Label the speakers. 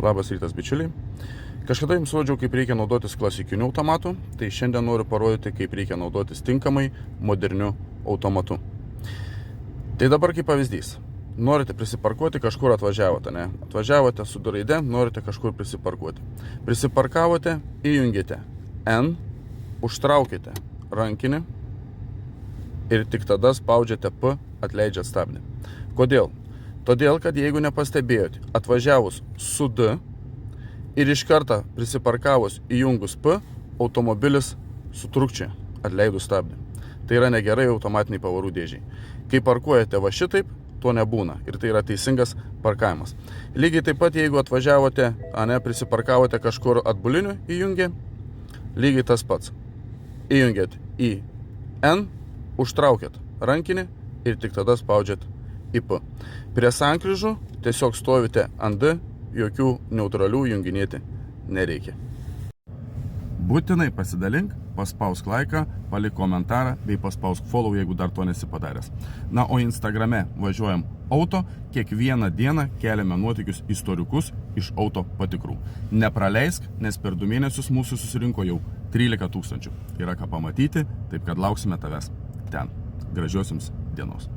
Speaker 1: Labas rytas, bičiuliai. Kažkada jums rodžiau, kaip reikia naudotis klasikiniu automatu, tai šiandien noriu parodyti, kaip reikia naudotis tinkamai moderniu automatu. Tai dabar kaip pavyzdys. Norite prisiparkuoti, kažkur atvažiavote, ne? Atvažiavote su raide, norite kažkur prisiparkuoti. Prisiparkavote, įjungite N, užtraukite rankinį ir tik tada spaudžiate P, atleidžiat stabdį. Kodėl? Todėl, kad jeigu nepastebėjote, atvažiavus su D ir iš karto prisiparkavus įjungus P, automobilis sutrukčia, atleidus stabdį. Tai yra negerai automatiniai pavarų dėžiai. Kai parkuojate va šitaip, to nebūna ir tai yra teisingas parkavimas. Lygiai taip pat, jeigu atvažiavote, prisiparkavote kažkur atbuliniu įjungė, lygiai tas pats. Įjungėt į N, užtraukėt rankinį ir tik tada spaudžiat į P. Prie sankryžų tiesiog stovite ant D, jokių neutralių junginėti nereikia. Būtinai pasidalink, paspausk laiką, palik komentarą bei paspausk follow, jeigu dar to nesi padaręs. Na, o Instagrame važiuojam auto, kiekvieną dieną keliame nuotykius istoriukus iš auto patikrų. Nepraleisk, nes per 2 mėnesius mūsų susirinko jau 13 000. Yra ką pamatyti, taip kad lauksime tavęs ten. Gražios jums dienos.